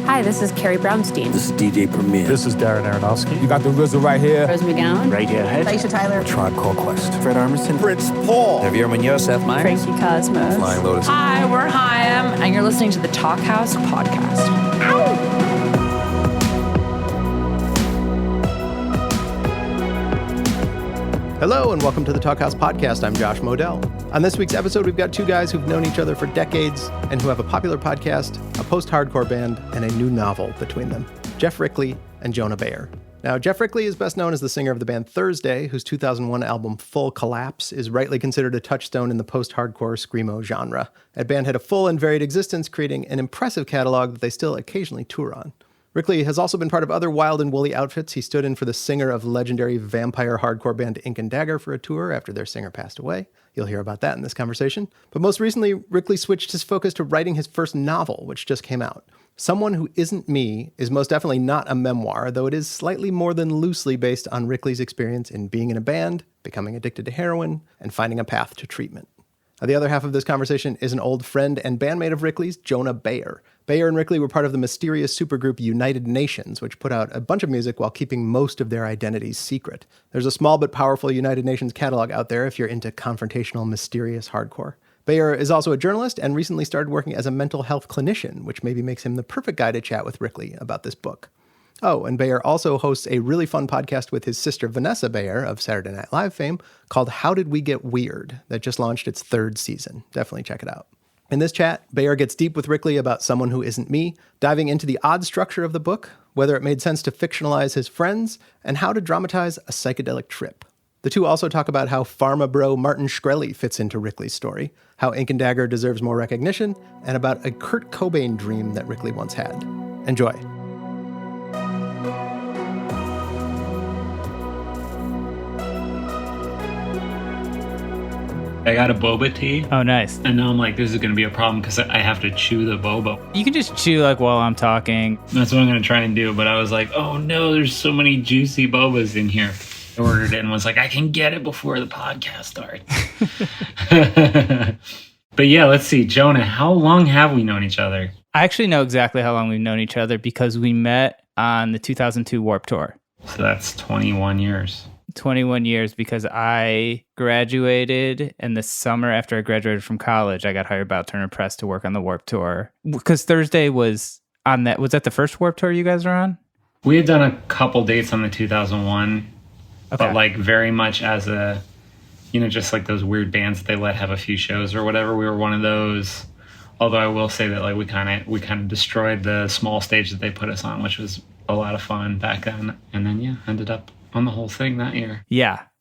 Hi, this is Carrie Brownstein. This is DJ Premier. This is Darren Aronofsky. You got the RZA right here. Rose McGowan. Radiohead. Aisha Tyler. Tribe Called Quest. Fred Armisen. Fritz Paul. Javier Munoz. Seth Meyers. Frankie Cosmos. Flying Lotus. Hi, we're Chaim, and you're listening to the Talkhouse podcast. Ow! Hello and welcome to the Talkhouse podcast. I'm Josh Modell. On this week's episode, we've got two guys who've known each other for decades and who have a popular podcast, a post-hardcore band, and a new novel between them. Geoff Rickly and Jonah Bayer. Now, Geoff Rickly is best known as the singer of the band Thursday, whose 2001 album Full Collapse is rightly considered a touchstone in the post-hardcore screamo genre. That band had a full and varied existence, creating an impressive catalog that they still occasionally tour on. Rickly has also been part of other wild and woolly outfits. He stood in for the singer of legendary vampire hardcore band Ink Dagger for a tour after their singer passed away. You'll hear about that in this conversation. But most recently, Rickly switched his focus to writing his first novel, which just came out. Someone Who Isn't Me is most definitely not a memoir, though it is slightly more than loosely based on Rickly's experience in being in a band, becoming addicted to heroin, and finding a path to treatment. The other half of this conversation is an old friend and bandmate of Rickly's, Jonah Bayer. Bayer and Rickly were part of the mysterious supergroup United Nations, which put out a bunch of music while keeping most of their identities secret. There's a small but powerful United Nations catalog out there if you're into confrontational, mysterious hardcore. Bayer is also a journalist and recently started working as a mental health clinician, which maybe makes him the perfect guy to chat with Rickly about this book. Oh, and Bayer also hosts a really fun podcast with his sister Vanessa Bayer of Saturday Night Live fame called How Did We Get Weird that just launched its third season. Definitely check it out. In this chat, Bayer gets deep with Rickly about Someone Who Isn't Me, diving into the odd structure of the book, whether it made sense to fictionalize his friends, and how to dramatize a psychedelic trip. The two also talk about how pharma bro Martin Shkreli fits into Rickly's story, how Ink Dagger deserves more recognition, and about a Kurt Cobain dream that Rickly once had. Enjoy. I got a boba tea. Oh, nice. And now I'm like, this is going to be a problem because I have to chew the boba. You can just chew like while I'm talking. That's what I'm going to try and do. But I was like, oh no, there's so many juicy bobas in here. I ordered it and was like, I can get it before the podcast starts. But yeah, let's see. Jonah, how long have we known each other? I actually know exactly how long we've known each other because we met on the 2002 Warped Tour. So that's 21 years. 21 years because I graduated, and the summer after I graduated from college, I got hired by Turner Press to work on the Warped Tour. Because Thursday was on that. Was that the first Warped Tour you guys were on? We had done a couple dates on the 2001, okay. But like very much as a, you know, just like those weird bands that they let have a few shows or whatever. We were one of those. Although I will say that like we kind of destroyed the small stage that they put us on, which was a lot of fun back then. And then yeah, ended up on the whole thing that year.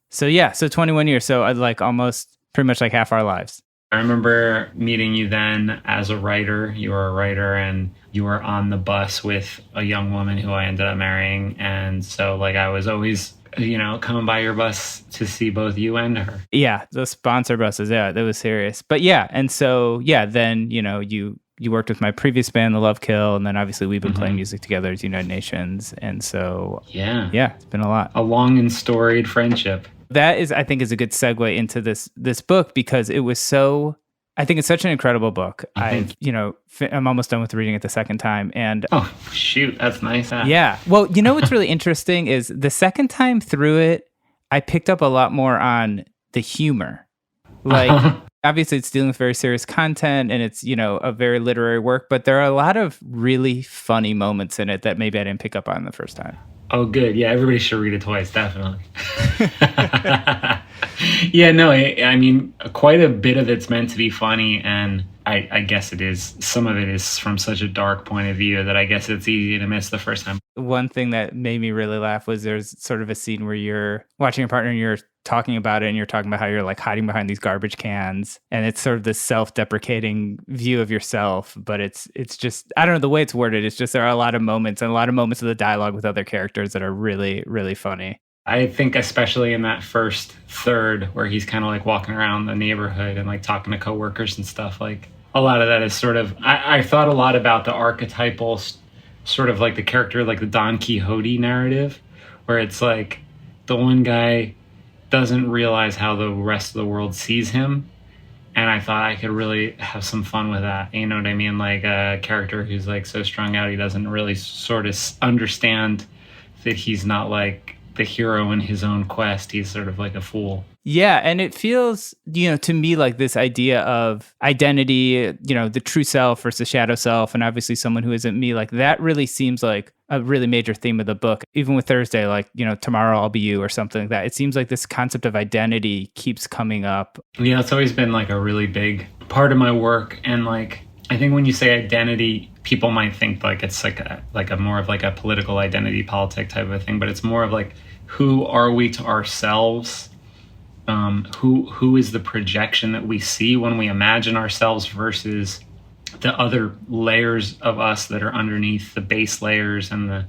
So 21 years. So I'd like almost pretty much like half our lives. I remember meeting you then as a writer. You were a writer and you were on the bus with a young woman who I ended up marrying. And so like I was always, you know, coming by your bus to see both you and her. Yeah, the sponsor buses. Yeah, that was serious. But yeah, and so yeah, then, you know, you worked with my previous band, The Love Kill, and then obviously we've been playing music together as United Nations. And so, yeah, it's been a lot. A long and storied friendship. That is, I think, is a good segue into this book because it was so, I think it's such an incredible book. I'm almost done with reading it the second time. And oh, shoot, that's nice. Yeah. Well, you know what's really interesting is the second time through it, I picked up a lot more on the humor. Like, obviously, it's dealing with very serious content and it's, you know, a very literary work, but there are a lot of really funny moments in it that maybe I didn't pick up on the first time. Oh, good. Yeah, everybody should read it twice, definitely. Yeah, no, I mean, quite a bit of it's meant to be funny, and I guess it is. Some of it is from such a dark point of view that I guess it's easy to miss the first time. One thing that made me really laugh was there's sort of a scene where you're watching your partner and you're talking about it and you're talking about how you're like hiding behind these garbage cans, and it's sort of this self-deprecating view of yourself, but it's just, I don't know, the way it's worded, it's just there are a lot of moments of the dialogue with other characters that are really, really funny. I think especially in that first third where he's kind of like walking around the neighborhood and like talking to coworkers and stuff, like a lot of that is sort of, I thought a lot about the archetypal sort of like the character, like the Don Quixote narrative, where it's like the one guy doesn't realize how the rest of the world sees him. And I thought I could really have some fun with that. You know what I mean? Like a character who's like so strung out, he doesn't really sort of understand that he's not like the hero in his own quest. He's sort of like a fool. Yeah, and it feels, to me like this idea of identity, the true self versus shadow self, and obviously someone who isn't me, like that really seems like a really major theme of the book. Even with Thursday, like, tomorrow I'll be you or something like that. It seems like this concept of identity keeps coming up. Yeah, it's always been like a really big part of my work. And like, I think when you say identity, people might think like it's like a more of like a political identity politic type of a thing, but it's more of like, who are we to ourselves? Who is the projection that we see when we imagine ourselves versus the other layers of us that are underneath the base layers and the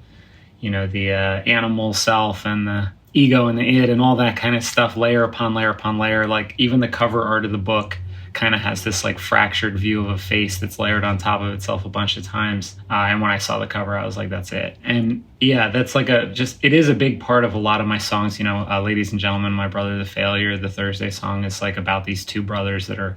animal self and the ego and the id and all that kind of stuff, layer upon layer upon layer. Like even the cover art of the book kind of has this like fractured view of a face that's layered on top of itself a bunch of times. And when I saw the cover, I was like, that's it. And yeah, that's like it is a big part of a lot of my songs. Ladies and Gentlemen, My Brother the Failure, the Thursday song is like about these two brothers that are,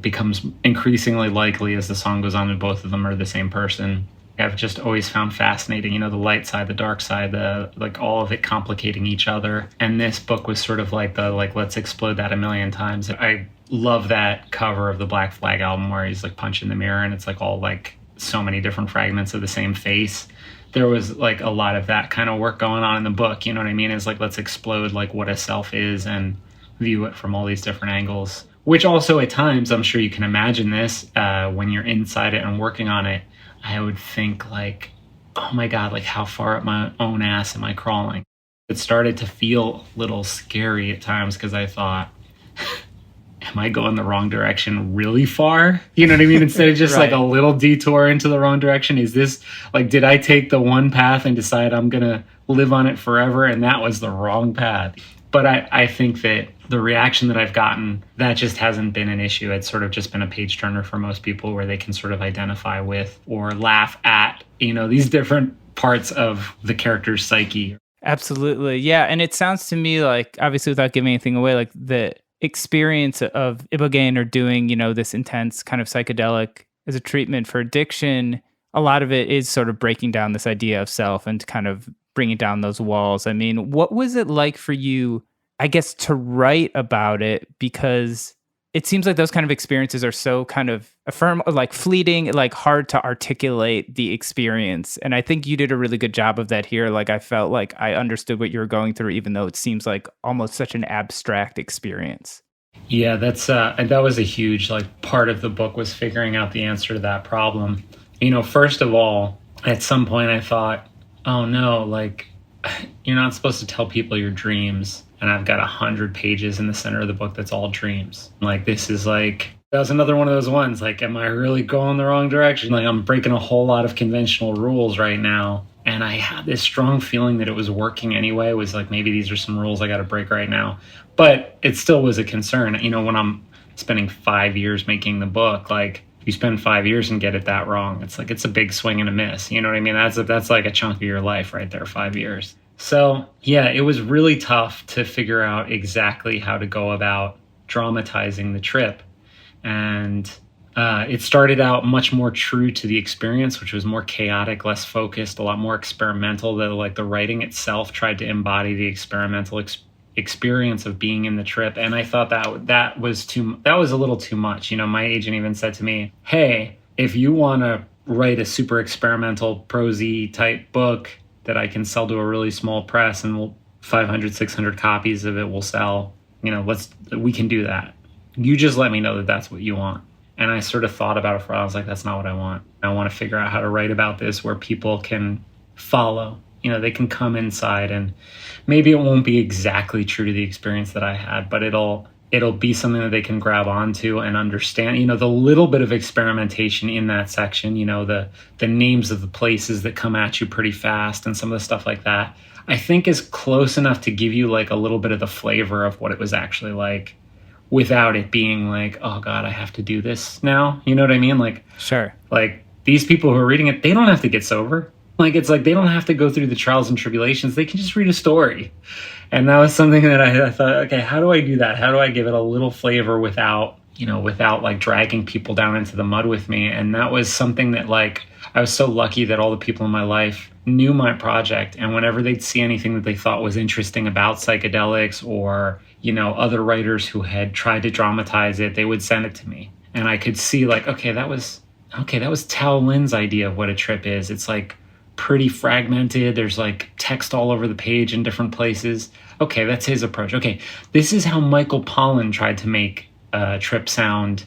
becomes increasingly likely as the song goes on that both of them are the same person. I've just always found fascinating, the light side, the dark side, like all of it complicating each other. And this book was sort of like let's explode that a million times. I love that cover of the Black Flag album where he's like punching the mirror and it's like all like so many different fragments of the same face. There was like a lot of that kind of work going on in the book. You know what I mean? It's like, let's explode like what a self is and view it from all these different angles, which also at times, I'm sure you can imagine this when you're inside it and working on it. I would think like, oh my God, like how far up my own ass am I crawling? It started to feel a little scary at times because I thought, am I going the wrong direction really far? You know what I mean? Instead of just Right. like a little detour into the wrong direction, is this like, did I take the one path and decide I'm going to live on it forever? And that was the wrong path. But I think that the reaction that I've gotten, that just hasn't been an issue. It's sort of just been a page turner for most people where they can sort of identify with or laugh at, these different parts of the character's psyche. Absolutely. Yeah. And it sounds to me like, obviously without giving anything away, like the experience of Ibogaine or doing, this intense kind of psychedelic as a treatment for addiction, a lot of it is sort of breaking down this idea of self and kind of bringing down those walls. I mean, what was it like for you, I guess, to write about it? Because it seems like those kind of experiences are so kind of like fleeting, like hard to articulate the experience. And I think you did a really good job of that here. Like I felt like I understood what you were going through, even though it seems like almost such an abstract experience. Yeah, and that was a huge like part of the book, was figuring out the answer to that problem. First of all, at some point I thought, oh no, like you're not supposed to tell people your dreams. And I've got 100 pages in the center of the book that's all dreams. Like this is like, that was another one of those ones. Like, am I really going the wrong direction? Like I'm breaking a whole lot of conventional rules right now. And I had this strong feeling that it was working anyway. It was like, maybe these are some rules I got to break right now. But it still was a concern. When I'm spending 5 years making the book, like you spend 5 years and get it that wrong. It's like, it's a big swing and a miss. You know what I mean? That's like a chunk of your life right there, 5 years. So yeah, it was really tough to figure out exactly how to go about dramatizing the trip. And it started out much more true to the experience, which was more chaotic, less focused, a lot more experimental. The writing itself tried to embody the experimental experience of being in the trip. And I thought that was a little too much. My agent even said to me, hey, if you want to write a super experimental prosy type book that I can sell to a really small press and 500, 600 copies of it will sell, we can do that. You just let me know that that's what you want. And I sort of thought about it for a while. I was like, that's not what I want. I want to figure out how to write about this where people can follow, they can come inside, and maybe it won't be exactly true to the experience that I had, but it'll be something that they can grab onto and understand, the little bit of experimentation in that section, the names of the places that come at you pretty fast and some of the stuff like that, I think is close enough to give you like a little bit of the flavor of what it was actually like without it being like, oh God, I have to do this now. You know what I mean? Like, Sure. Like these people who are reading it, they don't have to get sober. Like, it's like, they don't have to go through the trials and tribulations. They can just read a story. And that was something that I thought, okay, how do I do that? How do I give it a little flavor without without like dragging people down into the mud with me. And that was something that like, I was so lucky that all the people in my life knew my project. And whenever they'd see anything that they thought was interesting about psychedelics or, other writers who had tried to dramatize it, they would send it to me. And I could see like, okay, that was Tao Lin's idea of what a trip is. It's like pretty fragmented. There's like text all over the page in different places. Okay, that's his approach. Okay, this is how Michael Pollan tried to make trip sound,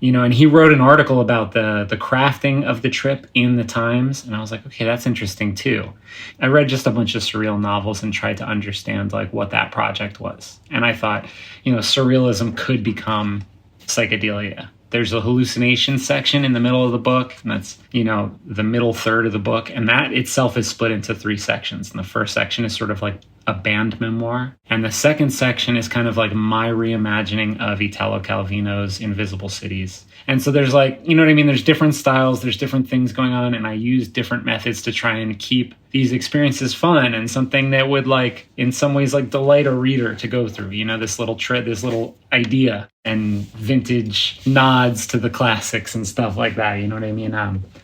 and he wrote an article about the crafting of the trip in the Times. And I was like, okay, that's interesting too. I read just a bunch of surreal novels and tried to understand like what that project was. And I thought, surrealism could become psychedelia. There's a hallucination section in the middle of the book, and that's, the middle third of the book. And that itself is split into 3 sections. And the first section is sort of like a band memoir. And the second section is kind of like my reimagining of Italo Calvino's Invisible Cities. And so there's like, there's different styles, there's different things going on. And I use different methods to try and keep these experiences fun and something that would like, in some ways, like delight a reader to go through, this little trip, this little idea and vintage nods to the classics and stuff like that. You know what I mean?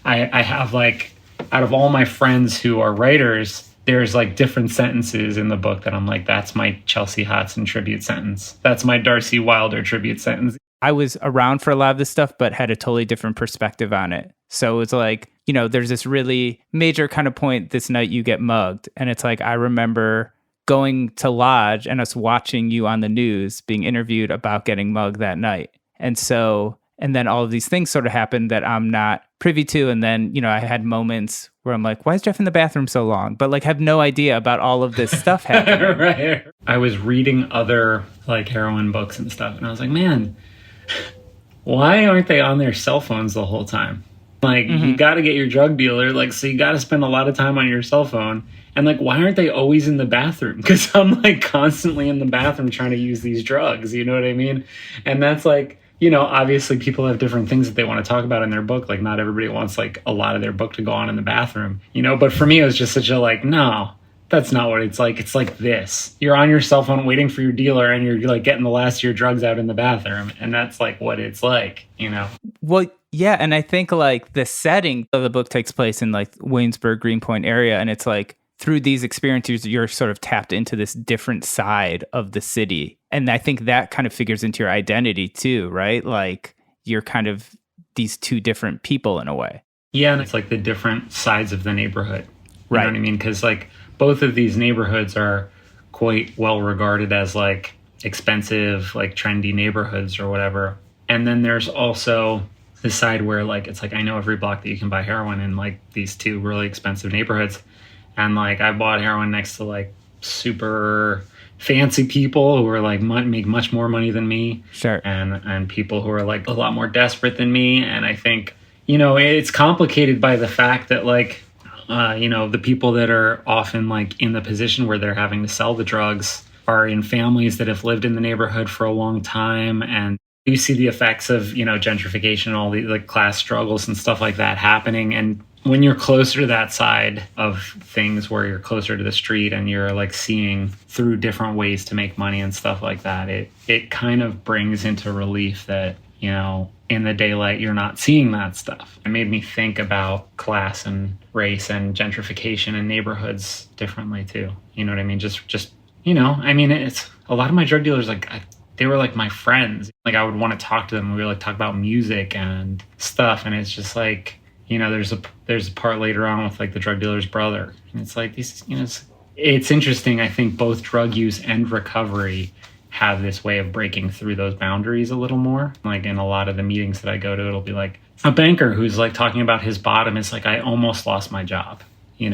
I have like, out of all my friends who are writers, there's like different sentences in the book that I'm like, that's my Chelsea Hodson tribute sentence. That's my Darcy Wilder tribute sentence. I was around for a lot of this stuff, but had a totally different perspective on it. So it's like, there's this really major kind of point this night you get mugged. And it's like, I remember going to Lodge and us watching you on the news being interviewed about getting mugged that night. And then all of these things sort of happened that I'm not privy to. And then, I had moments where I'm like, why is Geoff in the bathroom so long? But like have no idea about all of this stuff happening. Right. I was reading other like heroin books and stuff. And I was like, man, why aren't they on their cell phones the whole time? Like, you got to get your drug dealer. Like, so you got to spend a lot of time on your cell phone. And like, why aren't they always in the bathroom? Because I'm like constantly in the bathroom trying to use these drugs. You know what I mean? And that's like, obviously people have different things that they want to talk about in their book. Like not everybody wants like a lot of their book to go on in the bathroom, but for me, it was just such a like, no, that's not what it's like. It's like this. You're on your cell phone waiting for your dealer and you're like getting the last of your drugs out in the bathroom. And that's like what it's like, Well, yeah. And I think like the setting of the book takes place in like Williamsburg, Greenpoint area. And it's like through these experiences, you're sort of tapped into this different side of the city. And I think that kind of figures into your identity too, right? Like you're kind of these 2 different people in a way. Yeah. And it's like the different sides of the neighborhood. You know what I mean? Because like both of these neighborhoods are quite well regarded as like expensive, like trendy neighborhoods or whatever. And then there's also the side where like, it's like, I know every block that you can buy heroin in like these 2 really expensive neighborhoods. And like, I bought heroin next to like super fancy people who are like make much more money than me. Sure. And people who are like a lot more desperate than me. And I think, it's complicated by the fact that like, the people that are often like in the position where they're having to sell the drugs are in families that have lived in the neighborhood for a long time. And you see the effects of, gentrification and all the like class struggles and stuff like that happening. And when you're closer to that side of things where you're closer to the street and you're like seeing through different ways to make money and stuff like that, it kind of brings into relief that, in the daylight, you're not seeing that stuff. It made me think about class and race and gentrification and neighborhoods differently too. You know what I mean? Just it's a lot of my drug dealers, like they were like my friends. Like I would want to talk to them. We would like talk about music and stuff. And it's just like, there's a part later on with like the drug dealer's brother. And it's like these, it's interesting. I think both drug use and recovery have this way of breaking through those boundaries a little more. Like in a lot of the meetings that I go to, it'll be like a banker who's like talking about his bottom. It's like, I almost lost my job, and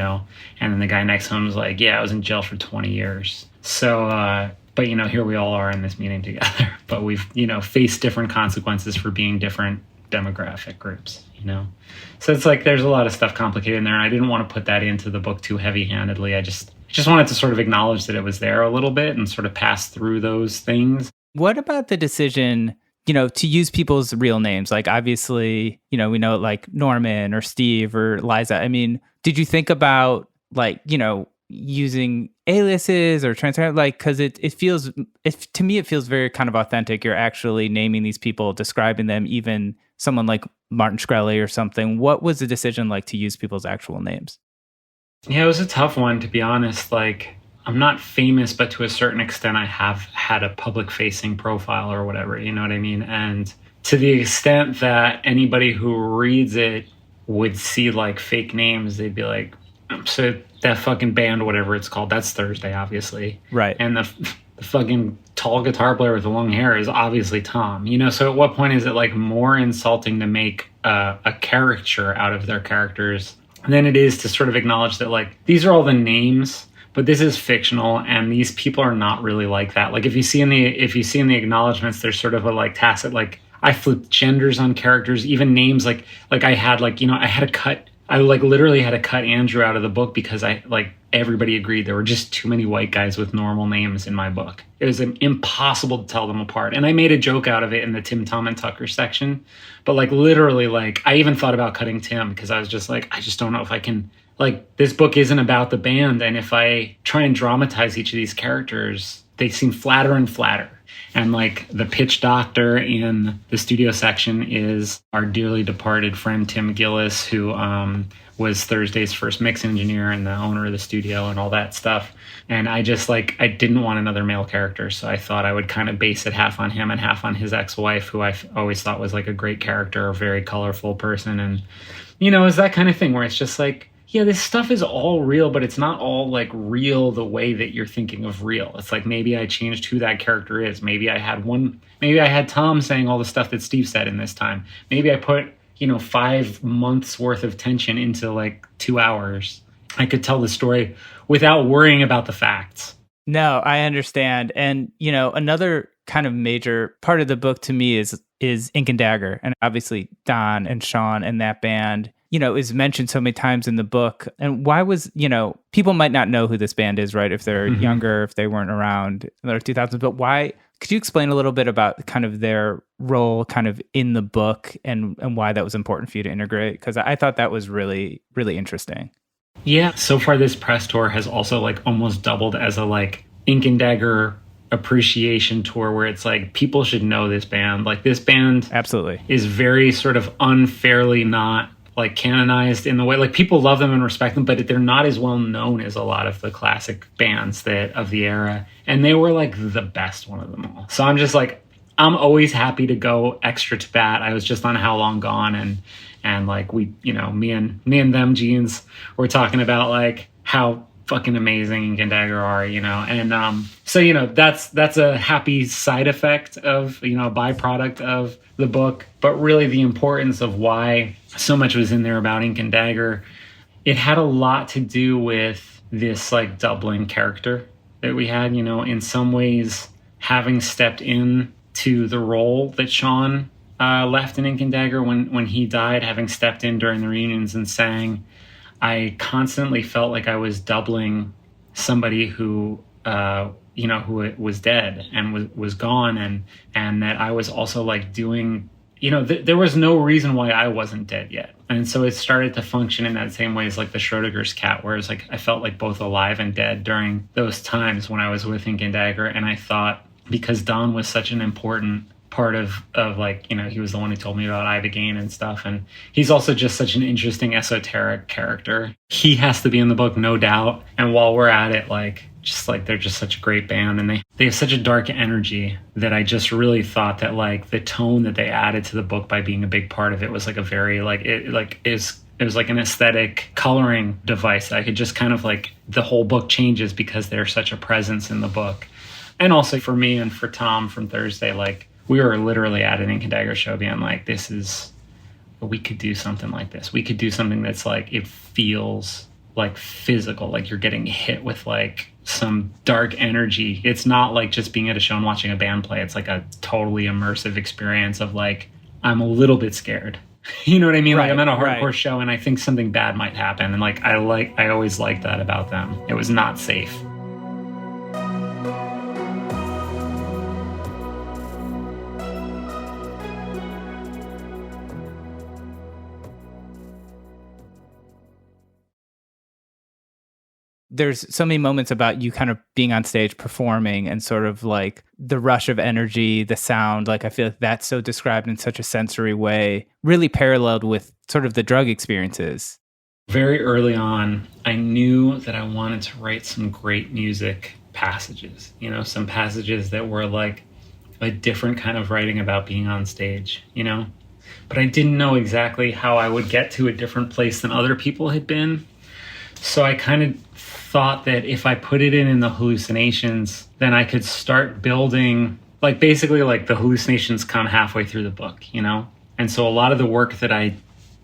then the guy next to him is like, yeah, I was in jail for 20 years. So, but here we all are in this meeting together, but we've, faced different consequences for being different demographic groups, So it's like, there's a lot of stuff complicated in there. I didn't want to put that into the book too heavy-handedly. I just wanted to sort of acknowledge that it was there a little bit and sort of pass through those things. What about the decision, to use people's real names? Like, obviously, we know like Norman or Steve or Liza. I mean, did you think about like, using aliases or transparent, like, because it feels, to me, it feels very kind of authentic. You're actually naming these people, describing them, even someone like Martin Shkreli or something. What was the decision like to use people's actual names? Yeah, it was a tough one, to be honest. Like, I'm not famous, but to a certain extent, I have had a public-facing profile or whatever, you know what I mean? And to the extent that anybody who reads it would see, like, fake names, they'd be like, so that fucking band, whatever it's called, that's Thursday, obviously. Right. And the fucking tall guitar player with the long hair is obviously Tom, you know? So at what point is it, like, more insulting to make a caricature out of their characters than it is to sort of acknowledge that, like, these are all the names, but this is fictional, and these people are not really like that. Like, if you see in the acknowledgments, there's sort of a, like, tacit, like, I flipped genders on characters, even names, like I had, like, you know, I like literally had to cut Andrew out of the book because everybody agreed there were just too many white guys with normal names in my book. It was impossible to tell them apart. And I made a joke out of it in the Tim, Tom, and Tucker section. But, like, literally, like, I even thought about cutting Tim because I was just like, I just don't know if I can, like, this book isn't about the band. And if I try and dramatize each of these characters, they seem flatter and flatter. And, like, the pitch doctor in the studio section is our dearly departed friend Tim Gillis, who was Thursday's first mix engineer and the owner of the studio and all that stuff. And I just, like, I didn't want another male character, so I thought I would kind of base it half on him and half on his ex-wife, who I always thought was, like, a great character, a very colorful person. And, you know, it's that kind of thing where it's just like, yeah, this stuff is all real, but it's not all, like, real the way that you're thinking of real. It's like, maybe I changed who that character is. Maybe I had Tom saying all the stuff that Steve said in this time. Maybe I put, you know, 5 months worth of tension into, like, 2 hours. I could tell the story without worrying about the facts. No, I understand. And, you know, another kind of major part of the book to me is Ink and Dagger. And obviously Don and Sean and that band, you know, is mentioned so many times in the book. And why was, you know, people might not know who this band is, right? If they're younger, if they weren't around in the 2000s, but why, could you explain a little bit about kind of their role kind of in the book and why that was important for you to integrate? Because I thought that was really, really interesting. Yeah. So far, this press tour has also, like, almost doubled as a, like, Ink and Dagger appreciation tour where it's like, people should know this band. Like, this band absolutely is very sort of unfairly not, like, canonized in the way, like, people love them and respect them, but they're not as well known as a lot of the classic bands of the era. And they were, like, the best one of them all. So I'm just like, I'm always happy to go extra to bat. I was just on How Long Gone and like, we, you know, me and them jeans were talking about, like, how fucking amazing Ink and Dagger are, you know. And so, you know, that's a happy side effect of, you know, byproduct of the book. But really the importance of why so much was in there about Ink and Dagger, it had a lot to do with this, like, doubling character that we had, you know. In some ways, having stepped in to the role that Sean left in Ink and Dagger when he died, having stepped in during the reunions and sang, I constantly felt like I was doubling somebody who, you know, who was dead and was gone, and that I was also, like, doing, you know, there was no reason why I wasn't dead yet. And so it started to function in that same way as, like, the Schrodinger's cat, where it's like I felt like both alive and dead during those times when I was with Ink and Dagger. And I thought, because Don was such an important part of like, you know, he was the one who told me about Ibogaine and stuff, and he's also just such an interesting esoteric character. He has to be in the book, no doubt. And while we're at it, like, just like, they're just such a great band, and they have such a dark energy that I just really thought that, like, the tone that they added to the book by being a big part of it was, like, a very, like, it was like an aesthetic coloring device. I could just kind of, like, the whole book changes because they're such a presence in the book. And also for me and for Tom from Thursday, like, we were literally at an Ink and Dagger show being like, we could do something like this. We could do something that's, like, it feels, like, physical, like you're getting hit with, like, some dark energy. It's not like just being at a show and watching a band play. It's like a totally immersive experience of, like, I'm a little bit scared. You know what I mean? Right, like, I'm at a hardcore show and I think something bad might happen. And, like, I always liked that about them. It was not safe. there's so many moments about you kind of being on stage performing and sort of like the rush of energy, the sound. Like I feel like that's so described in such a sensory way, really paralleled with sort of the drug experiences. Very early on, I knew that I wanted to write some great music passages, you know, some passages that were like a different kind of writing about being on stage, you know? But I didn't know exactly how I would get to a different place than other people had been. So I kind of thought that if I put it in the hallucinations, then I could start building, like basically like the hallucinations come halfway through the book, you know? And so a lot of the work that I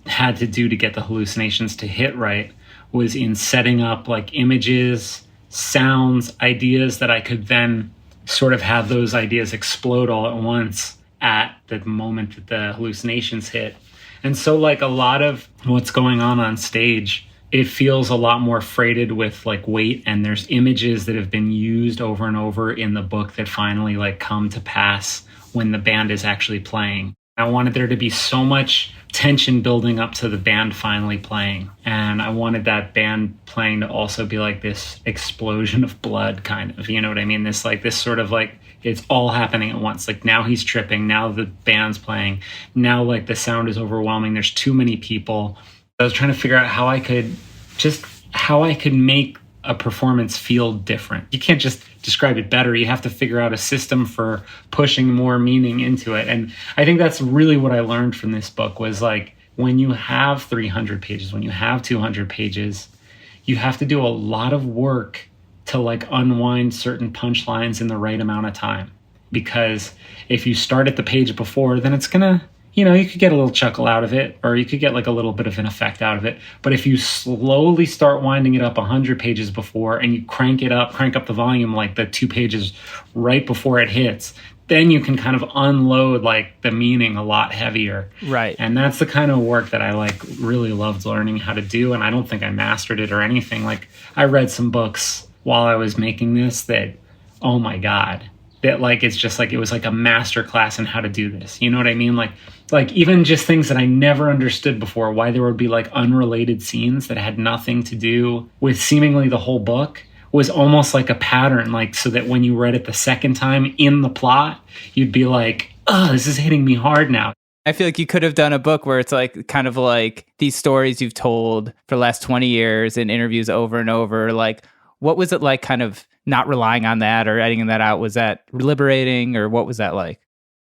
had to do to get the hallucinations to hit right was in setting up like images, sounds, ideas that I could then sort of have those ideas explode all at once at the moment that the hallucinations hit. And so like a lot of what's going on stage, it feels a lot more freighted with like weight, and there's images that have been used over and over in the book that finally like come to pass when the band is actually playing. I wanted there to be so much tension building up to the band finally playing. And I wanted that band playing to also be like this explosion of blood kind of, you know what I mean? This sort of like, it's all happening at once. Like now he's tripping, now the band's playing, now like the sound is overwhelming. There's too many people. I was trying to figure out how I could make a performance feel different. You can't just describe it better. You have to figure out a system for pushing more meaning into it. And I think that's really what I learned from this book was like, when you have 300 pages, when you have 200 pages, you have to do a lot of work to like unwind certain punchlines in the right amount of time. Because if you start at the page before, then it's gonna, you know, you could get a little chuckle out of it, or you could get like a little bit of an effect out of it. But if you slowly start winding it up 100 pages before and you crank up the volume like the 2 pages right before it hits, then you can kind of unload like the meaning a lot heavier. Right. And that's the kind of work that I like really loved learning how to do. And I don't think I mastered it or anything. Like I read some books while I was making this that, oh my God, that like it's just like it was like a master class in how to do this. You know what I mean? Like even just things that I never understood before, why there would be like unrelated scenes that had nothing to do with seemingly the whole book, was almost like a pattern, like so that when you read it the second time in the plot, you'd be like, oh, this is hitting me hard now. I feel like you could have done a book where it's like kind of like these stories you've told for the last 20 years in interviews over and over. Like, what was it like kind of not relying on that or editing that out? Was that liberating, or what was that like?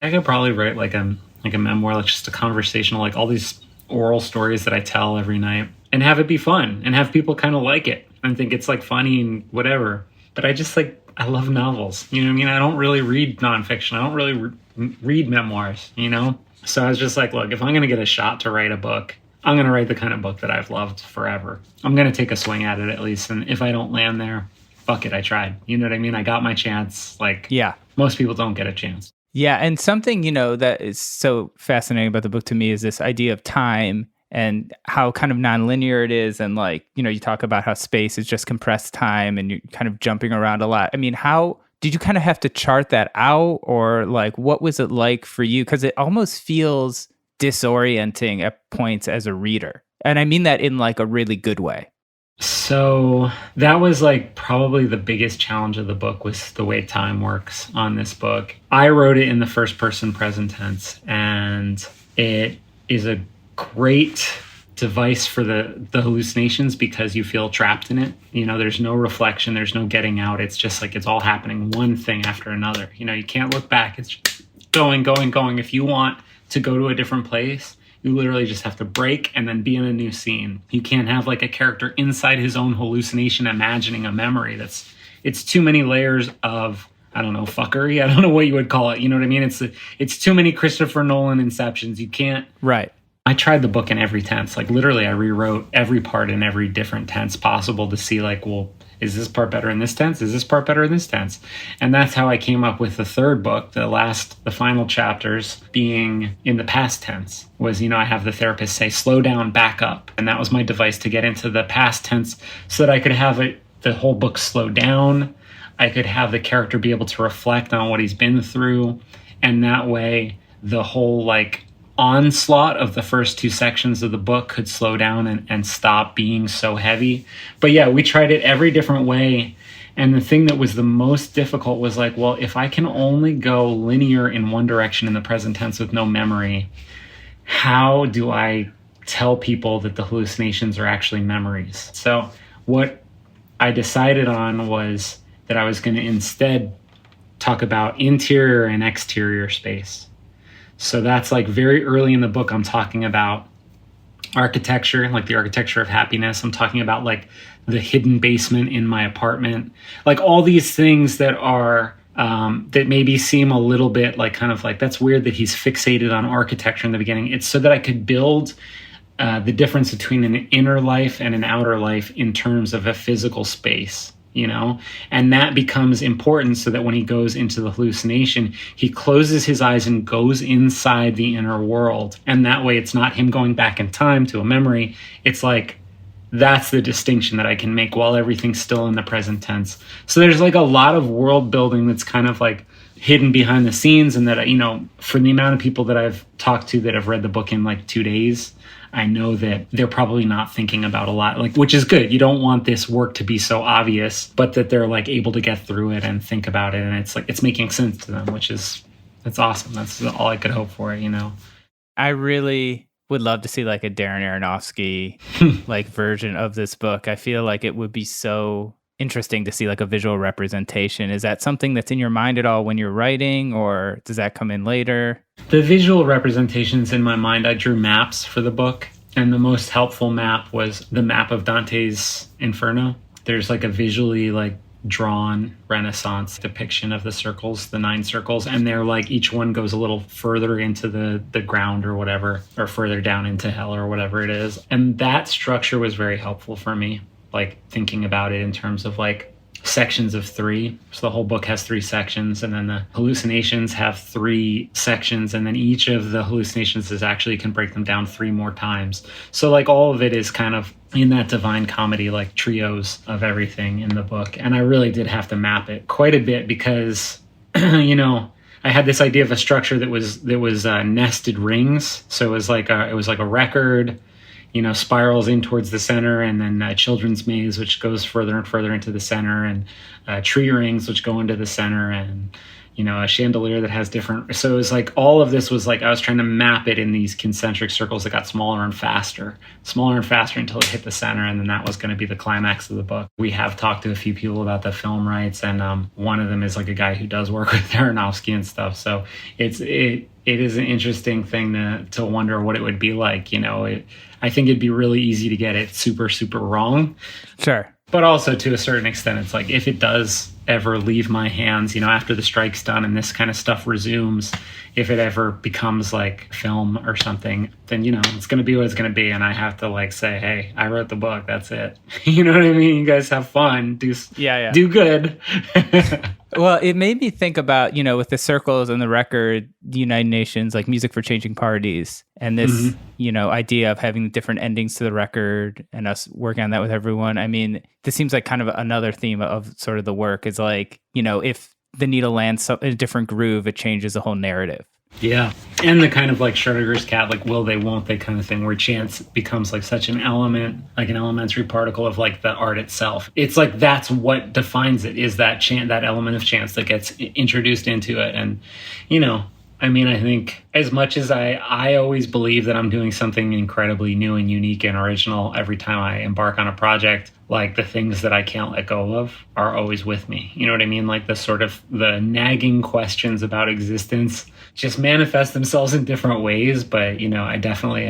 I could probably write like a memoir, like just a conversational, like all these oral stories that I tell every night, and have it be fun and have people kind of like it and think it's like funny and whatever. But I just like, I love novels. You know what I mean? I don't really read nonfiction. I don't really read memoirs, you know? So I was just like, look, if I'm going to get a shot to write a book, I'm going to write the kind of book that I've loved forever. I'm going to take a swing at it at least. And if I don't land there, fuck it, I tried. You know what I mean? I got my chance. Like, yeah, most people don't get a chance. Yeah. And something, you know, that is so fascinating about the book to me is this idea of time and how kind of nonlinear it is. And like, you know, you talk about how space is just compressed time and you're kind of jumping around a lot. I mean, how did you kind of have to chart that out, or like, what was it like for you? Because it almost feels disorienting at points as a reader. And I mean that in like a really good way. So that was like probably the biggest challenge of the book, was the way time works on this book. I wrote it in the first person present tense, and it is a great device for the hallucinations because you feel trapped in it. You know, there's no reflection, there's no getting out. It's just like it's all happening one thing after another. You know, you can't look back. It's just going. If you want to go to a different place, you literally just have to break and then be in a new scene. You can't have like a character inside his own hallucination imagining a memory. It's too many layers of, I don't know, fuckery. I don't know what you would call it. You know what I mean? It's too many Christopher Nolan inceptions. You can't. Right. I tried the book in every tense. Like literally I rewrote every part in every different tense possible to see like, well, is this part better in this tense? Is this part better in this tense? And that's how I came up with the third book, the final chapters being in the past tense. Was, you know, I have the therapist say, slow down, back up. And that was my device to get into the past tense so that I could have the whole book slow down. I could have the character be able to reflect on what he's been through. And that way, the whole like onslaught of the first two sections of the book could slow down and stop being so heavy. But yeah, we tried it every different way. And the thing that was the most difficult was like, well, if I can only go linear in one direction in the present tense with no memory, how do I tell people that the hallucinations are actually memories? So what I decided on was that I was going to instead talk about interior and exterior space. So that's like very early in the book, I'm talking about architecture, like the architecture of happiness. I'm talking about like the hidden basement in my apartment, like all these things that are that maybe seem a little bit like kind of like, that's weird that he's fixated on architecture in the beginning. It's so that I could build the difference between an inner life and an outer life in terms of a physical space, you know, and that becomes important so that when he goes into the hallucination, he closes his eyes and goes inside the inner world. And that way it's not him going back in time to a memory. It's like, that's the distinction that I can make while everything's still in the present tense. So there's like a lot of world building that's kind of like hidden behind the scenes, and that, you know, for the amount of people that I've talked to that have read the book in like 2 days, I know that they're probably not thinking about a lot, like, which is good. You don't want this work to be so obvious, but that they're like able to get through it and think about it. And it's like, it's making sense to them, that's awesome. That's all I could hope for, you know? I really would love to see like a Darren Aronofsky like version of this book. I feel like it would be so interesting to see like a visual representation. Is that something that's in your mind at all when you're writing, or does that come in later? The visual representations in my mind, I drew maps for the book, and the most helpful map was the map of Dante's Inferno. There's like a visually like drawn Renaissance depiction of the circles, the 9 circles, and they're like, each one goes a little further into the ground or whatever, or further down into hell or whatever it is. And that structure was very helpful for me, like thinking about it in terms of like sections of 3. So the whole book has 3 sections, and then the hallucinations have 3 sections, and then each of the hallucinations is actually, can break them down 3 more times. So like all of it is kind of in that divine comedy, like trios of everything in the book. And I really did have to map it quite a bit because, you know, I had this idea of a structure that was nested rings. So it was like a record, you know, spirals in towards the center, and then a children's maze, which goes further and further into the center, and tree rings, which go into the center, and, you know, a chandelier that has different. So it was like all of this was like, I was trying to map it in these concentric circles that got smaller and faster until it hit the center. And then that was going to be the climax of the book. We have talked to a few people about the film rights, and one of them is like a guy who does work with Aronofsky and stuff. So it is an interesting thing to wonder what it would be like. You know, I think it'd be really easy to get it super, super wrong. Sure. But also to a certain extent, it's like, if it does ever leave my hands, you know, after the strike's done and this kind of stuff resumes, if it ever becomes like film or something, then, you know, it's going to be what it's going to be. And I have to like say, hey, I wrote the book. That's it. You know what I mean? You guys have fun. Do good. Well, it made me think about, you know, with the circles and the record, the United Nations, like Music for Changing Parties, and this, you know, idea of having different endings to the record and us working on that with everyone. I mean, this seems like kind of another theme of sort of the work is like, you know, if the needle lands in a different groove, it changes the whole narrative. Yeah. And the kind of like Schrödinger's cat, like will they, won't they kind of thing, where chance becomes like such an element, like an elementary particle of like the art itself. It's like, that's what defines it, is that that element of chance that gets introduced into it. And, you know, I mean, I think as much as I always believe that I'm doing something incredibly new and unique and original every time I embark on a project, like the things that I can't let go of are always with me. You know what I mean? Like the sort of the nagging questions about existence just manifest themselves in different ways. But, you know, I definitely,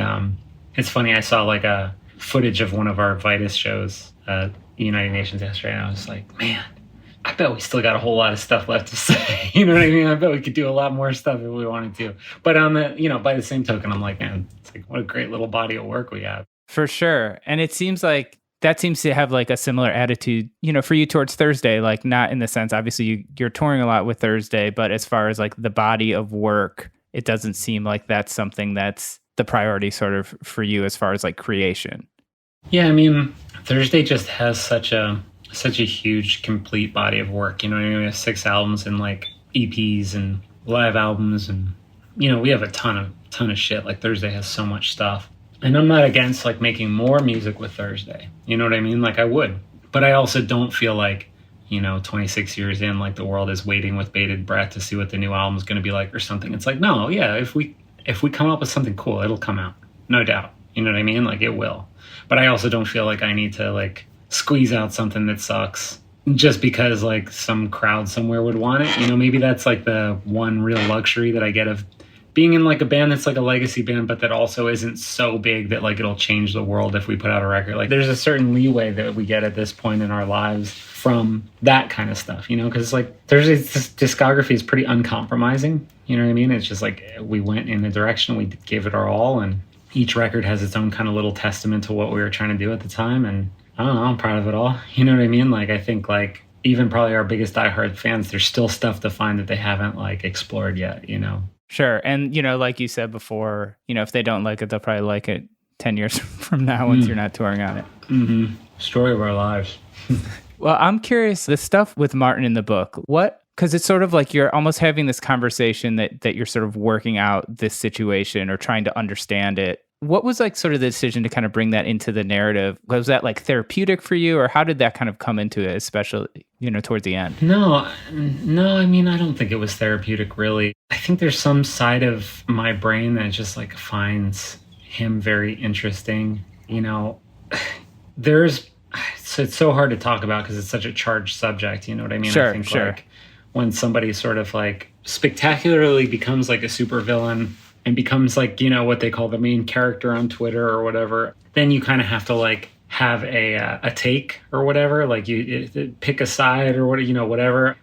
it's funny. I saw like a footage of one of our Vitus shows, United Nations yesterday, and I was like, man, I bet we still got a whole lot of stuff left to say. You know what I mean? I bet we could do a lot more stuff if we wanted to. But on the, you know, by the same token, I'm like, man, it's like, what a great little body of work we have. For sure. And it seems like that seems to have like a similar attitude, you know, for you towards Thursday, like not in the sense, obviously you're touring a lot with Thursday, but as far as like the body of work, it doesn't seem like that's something that's the priority sort of for you as far as like creation. Yeah. I mean, Thursday just has such a huge, complete body of work. You know, we have 6 albums and like EPs and live albums, and, you know, we have a ton ton of shit. Like Thursday has so much stuff. And I'm not against like making more music with Thursday. You know what I mean? Like I would. But I also don't feel like, 26 years in, like the world is waiting with bated breath to see what the new album is going to be like or something. It's like, no, yeah, if we come up with something cool, it'll come out. No doubt. You know what I mean? Like it will. But I also don't feel like I need to like squeeze out something that sucks just because like some crowd somewhere would want it. Maybe that's like the one real luxury that I get of being in like a band that's like a legacy band, but that also isn't so big that like it'll change the world if we put out a record. Like there's a certain leeway that we get at this point in our lives from that kind of stuff, because like this discography is pretty uncompromising. You know what I mean? It's just like we went in a direction, we gave it our all, and each record has its own kind of little testament to what we were trying to do at the time. And I don't know, I'm proud of it all. You know what I mean? Like I think like even probably our biggest diehard fans, there's still stuff to find that they haven't like explored yet, Sure. And, like you said before, if they don't like it, they'll probably like it 10 years from now once you're not touring on it. Mm-hmm. Story of our lives. Well, I'm curious, the stuff with Martin in the book, because it's sort of like you're almost having this conversation that you're sort of working out this situation or trying to understand it. What was like sort of the decision to kind of bring that into the narrative? Was that like therapeutic for you, or how did that kind of come into it, especially, towards the end? No, I mean, I don't think it was therapeutic really. I think there's some side of my brain that just like finds him very interesting. It's so hard to talk about because it's such a charged subject. You know what I mean? Sure, I think sure. Like when somebody sort of like spectacularly becomes like a supervillain and becomes like, what they call the main character on Twitter or whatever, then you kind of have to like have a take or whatever, like you pick a side or whatever,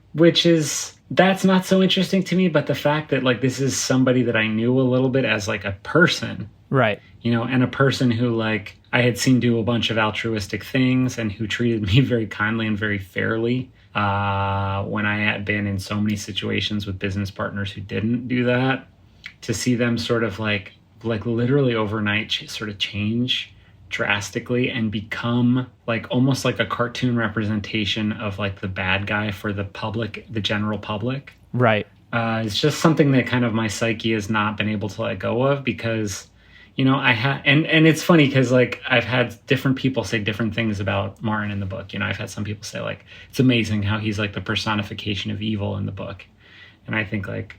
that's not so interesting to me. But the fact that like this is somebody that I knew a little bit as like a person, right? And a person who like I had seen do a bunch of altruistic things and who treated me very kindly and very fairly when I had been in so many situations with business partners who didn't do that. To see them sort of like literally overnight sort of change drastically and become like almost like a cartoon representation of like the bad guy for the public, the general public. Right. It's just something that kind of my psyche has not been able to let go of because, I had, and it's funny because like I've had different people say different things about Martin in the book. I've had some people say like, it's amazing how he's like the personification of evil in the book. And I think like,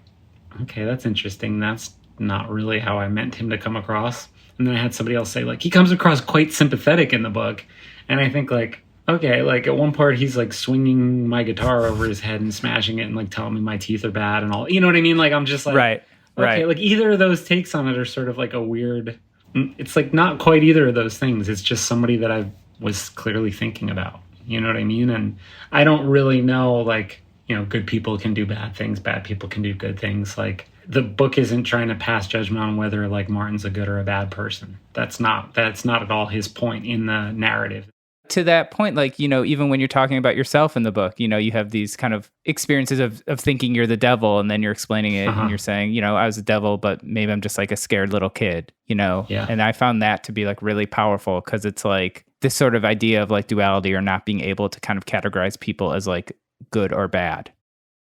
okay, that's interesting. That's not really how I meant him to come across. And then I had somebody else say, like, he comes across quite sympathetic in the book. And I think, like, okay, like, at one part, he's, like, swinging my guitar over his head and smashing it and, like, telling me my teeth are bad and all. You know what I mean? Like, I'm just like, right. Okay, like, either of those takes on it are sort of, like, a weird... It's, like, not quite either of those things. It's just somebody that I was clearly thinking about. You know what I mean? And I don't really know, like... good people can do bad things, bad people can do good things. Like the book isn't trying to pass judgment on whether like Martin's a good or a bad person. That's not at all his point in the narrative. To that point, like, even when you're talking about yourself in the book, you have these kind of experiences of thinking you're the devil, and then you're explaining it and you're saying, I was a devil, but maybe I'm just like a scared little kid, Yeah. And I found that to be like really powerful because it's like this sort of idea of like duality or not being able to kind of categorize people as like good or bad.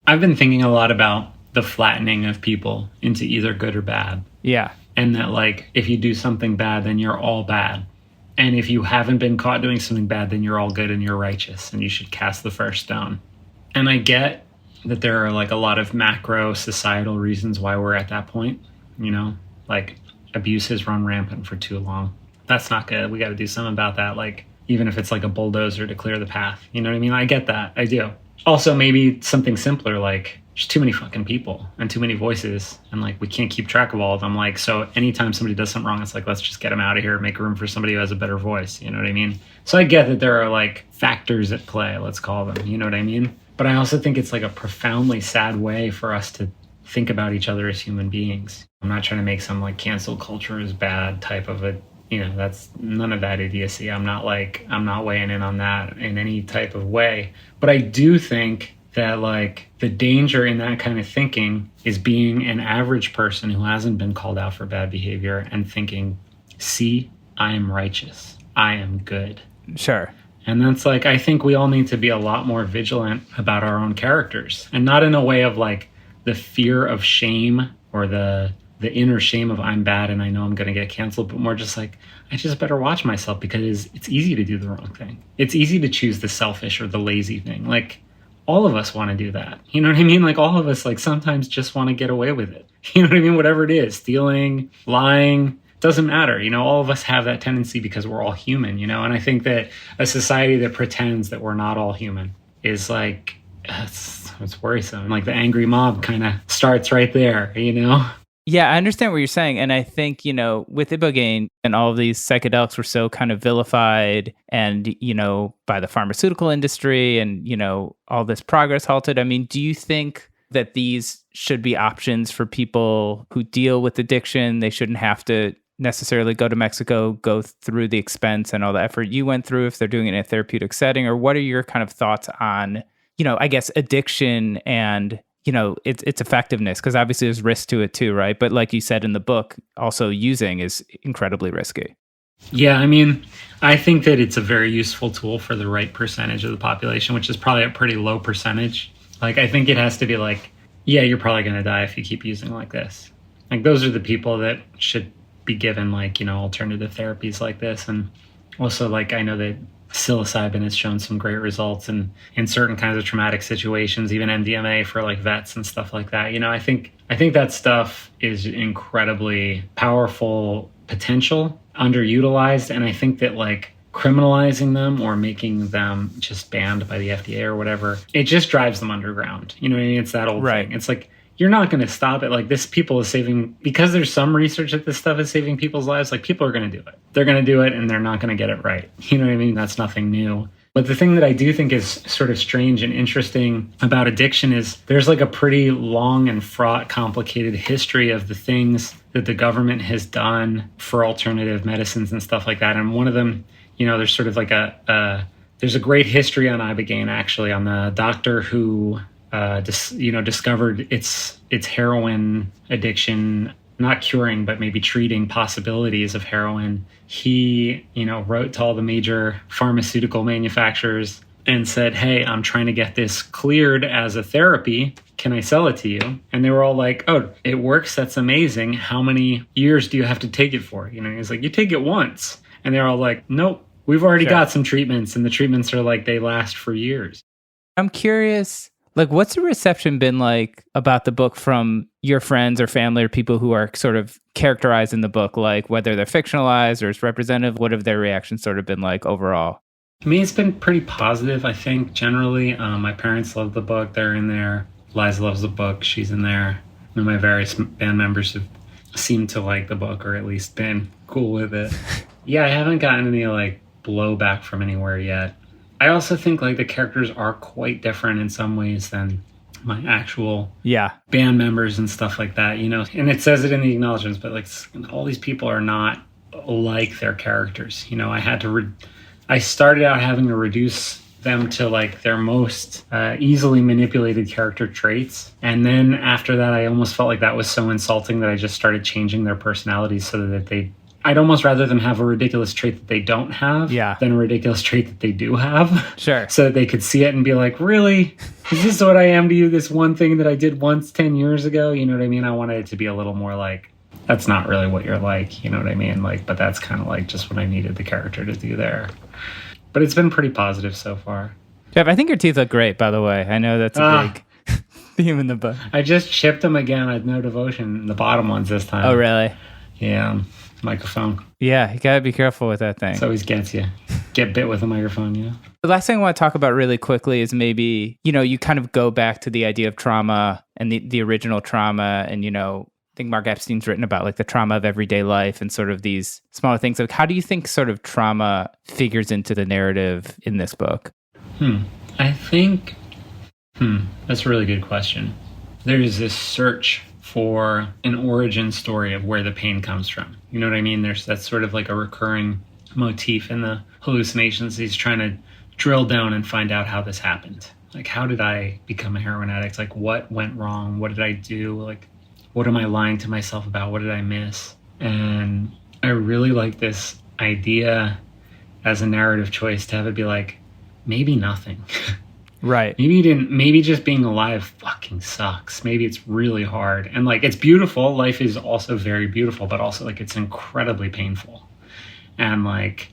I've been thinking a lot about the flattening of people into either good or bad. Yeah. And that like, if you do something bad, then you're all bad. And if you haven't been caught doing something bad, then you're all good and you're righteous and you should cast the first stone. And I get that there are like a lot of macro societal reasons why we're at that point, like abuse has run rampant for too long. That's not good. We got to do something about that. Like, even if it's like a bulldozer to clear the path, you know what I mean? I get that. I do. Also, maybe something simpler, like there's too many fucking people and too many voices, and like we can't keep track of all of them. Like, so anytime somebody does something wrong, it's like, let's just get them out of here, make room for somebody who has a better voice. You know what I mean? So I get that there are like factors at play, let's call them. You know what I mean? But I also think it's like a profoundly sad way for us to think about each other as human beings. I'm not trying to make some like cancel culture is bad type of a, that's none of that idiocy. I'm not weighing in on that in any type of way. But I do think that like the danger in that kind of thinking is being an average person who hasn't been called out for bad behavior and thinking, see, I am righteous. I am good. Sure. And that's like, I think we all need to be a lot more vigilant about our own characters, and not in a way of like the fear of shame or the the inner shame of I'm bad and I know I'm going to get canceled, but more just like, I just better watch myself because it's easy to do the wrong thing. It's easy to choose the selfish or the lazy thing. Like, all of us want to do that. You know what I mean? Like, all of us, like, sometimes just want to get away with it. You know what I mean? Whatever it is, stealing, lying, doesn't matter. You know, all of us have that tendency because we're all human, you know? And I think that a society that pretends that we're not all human is like, it's worrisome. Like, the angry mob kind of starts right there, you know? Yeah, I understand what you're saying. And I think, you know, with Ibogaine and all of these psychedelics were so kind of vilified and, you know, by the pharmaceutical industry and, you know, all this progress halted. I mean, do you think that these should be options for people who deal with addiction? They shouldn't have to necessarily go to Mexico, go through the expense and all the effort you went through if they're doing it in a therapeutic setting? Or what are your kind of thoughts on, you know, I guess addiction and, you know, its effectiveness? Because obviously there's risk to it too, right? But like you said in the book, also using is incredibly risky. Yeah, I mean, I think that it's a very useful tool for the right percentage of the population, which is probably a pretty low percentage. Like, I think it has to be like, yeah, you're probably going to die if you keep using like this. Like, those are the people that should be given, like, you know, alternative therapies like this. And also, like, I know that psilocybin has shown some great results in certain kinds of traumatic situations, even MDMA for like vets and stuff like that. You know, I think that stuff is incredibly powerful potential, underutilized. And I think that like criminalizing them or making them just banned by the FDA or whatever, it just drives them underground. You know what I mean? It's that old thing. It's like, you're not going to stop it. Like, this people is saving, because there's some research that this stuff is saving people's lives, like, people are going to do it. They're going to do it and they're not going to get it right. You know what I mean? That's nothing new. But the thing that I do think is sort of strange and interesting about addiction is there's like a pretty long and fraught, complicated history of the things that the government has done for alternative medicines and stuff like that. And one of them, you know, there's sort of like there's a great history on Ibogaine, actually, on the doctor who discovered its heroin addiction, not curing, but maybe treating possibilities of heroin. He, you know, wrote to all the major pharmaceutical manufacturers and said, hey, I'm trying to get this cleared as a therapy. Can I sell it to you? And they were all like, oh, it works. That's amazing. How many years do you have to take it for? You know, he's like, you take it once. And they're all like, nope, we've already got some treatments. And the treatments are like, they last for years. I'm curious, like, what's the reception been like about the book from your friends or family or people who are sort of characterized in the book, like whether they're fictionalized or it's representative? What have their reactions sort of been like overall? I mean, it's been pretty positive, I think, generally. My parents love the book. They're in there. Liza loves the book. She's in there. And my various band members have seemed to like the book, or at least been cool with it. Yeah, I haven't gotten any like blowback from anywhere yet. I also think like the characters are quite different in some ways than my actual band members and stuff like that, you know. And it says it in the acknowledgements, but like all these people are not like their characters. You know, I started out having to reduce them to like their most easily manipulated character traits. And then after that, I almost felt like that was so insulting that I just started changing their personalities so that I'd almost rather them have a ridiculous trait that they don't have than a ridiculous trait that they do have. Sure. So that they could see it and be like, really? Is this what I am to you? This one thing that I did once 10 years ago? You know what I mean? I wanted it to be a little more like, that's not really what you're like. You know what I mean? Like, but that's kind of like just what I needed the character to do there. But it's been pretty positive so far. Geoff, I think your teeth look great, by the way. I know that's a big theme in the book. I just chipped them again with no devotion. The bottom ones this time. Oh, really? Yeah. Microphone. Yeah, you gotta be careful with that thing. It always gets you. Get bit with a microphone, you know? The last thing I want to talk about really quickly is maybe, you know, you kind of go back to the idea of trauma and the original trauma. And, you know, I think Mark Epstein's written about like the trauma of everyday life and sort of these smaller things. Like, how do you think sort of trauma figures into the narrative in this book? I think, that's a really good question. There's this search for an origin story of where the pain comes from. You know what I mean? That's sort of like a recurring motif in the hallucinations. He's trying to drill down and find out how this happened. Like, how did I become a heroin addict? Like, what went wrong? What did I do? Like, what am I lying to myself about? What did I miss? And I really like this idea as a narrative choice to have it be like, maybe nothing. Right. Maybe just being alive fucking sucks. Maybe it's really hard. And like, it's beautiful. Life is also very beautiful, but also like, it's incredibly painful. And like,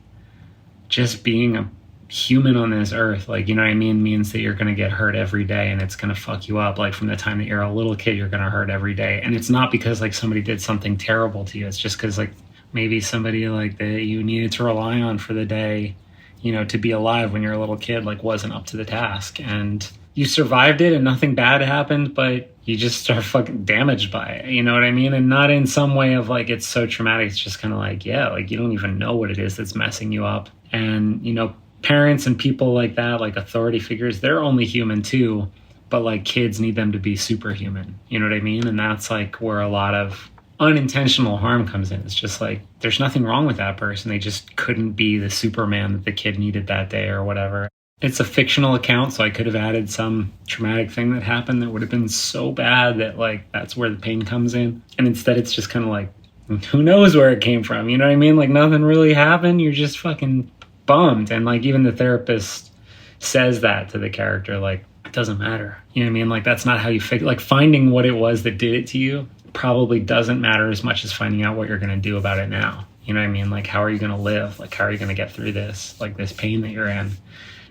just being a human on this earth, like, you know what I mean, means that you're going to get hurt every day, and it's going to fuck you up. Like, from the time that you're a little kid, you're going to hurt every day. And it's not because like somebody did something terrible to you. It's just because like maybe somebody like that you needed to rely on for the day, you know, to be alive when you're a little kid, like wasn't up to the task, and you survived it and nothing bad happened, but you just are fucking damaged by it. You know what I mean? And not in some way of like, it's so traumatic. It's just kind of like, yeah, like you don't even know what it is that's messing you up. And, you know, parents and people like that, like authority figures, they're only human too, but like kids need them to be superhuman. You know what I mean? And that's like where a lot of unintentional harm comes in. It's just like, there's nothing wrong with that person. They just couldn't be the Superman that the kid needed that day or whatever. It's a fictional account, so I could have added some traumatic thing that happened that would have been so bad that like, that's where the pain comes in. And instead it's just kind of like, who knows where it came from? You know what I mean? Like nothing really happened. You're just fucking bummed. And like even the therapist says that to the character, like, it doesn't matter. You know what I mean? Like that's not how you figure, like finding what it was that did it to you probably doesn't matter as much as finding out what you're going to do about it now. You know what I mean? Like, how are you going to live? Like, how are you going to get through this, like this pain that you're in?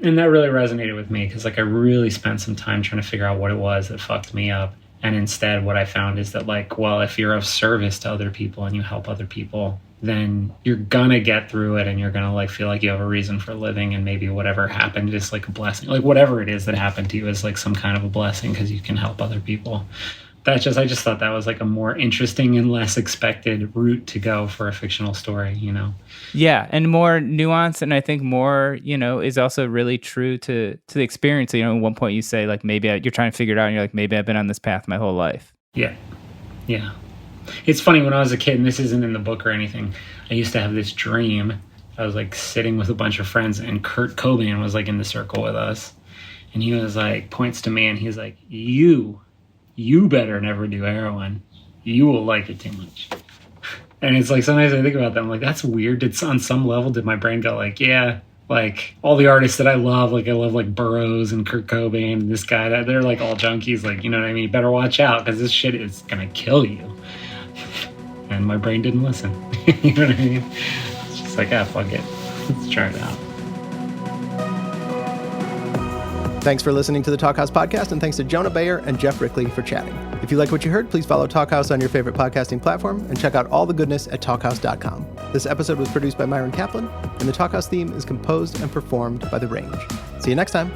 And that really resonated with me because like I really spent some time trying to figure out what it was that fucked me up. And instead what I found is that like, well, if you're of service to other people and you help other people, then you're gonna get through it and you're gonna like feel like you have a reason for living, and maybe whatever happened is like a blessing. Like whatever it is that happened to you is like some kind of a blessing because you can help other people. I just thought that was like a more interesting and less expected route to go for a fictional story, you know? Yeah, and more nuance, and I think more, you know, is also really true to the experience. You know, at one point you say like, maybe you're trying to figure it out, and you're like, maybe I've been on this path my whole life. Yeah. It's funny, when I was a kid, and this isn't in the book or anything, I used to have this dream. I was like sitting with a bunch of friends, and Kurt Cobain was like in the circle with us, and he was like, points to me, and he's like, you better never do heroin. You will like it too much. And it's like, sometimes I think about that, I'm like, that's weird. On some level, did my brain go like, yeah, like all the artists that I love like Burroughs and Kurt Cobain and this guy, that they're like all junkies, like, you know what I mean? You better watch out because this shit is gonna kill you. And my brain didn't listen. You know what I mean? It's just like, fuck it. Let's try it out. Thanks for listening to the Talkhouse podcast, and thanks to Jonah Bayer and Geoff Rickly for chatting. If you like what you heard, please follow Talkhouse on your favorite podcasting platform and check out all the goodness at talkhouse.com. This episode was produced by Myron Kaplan, and the Talkhouse theme is composed and performed by The Range. See you next time.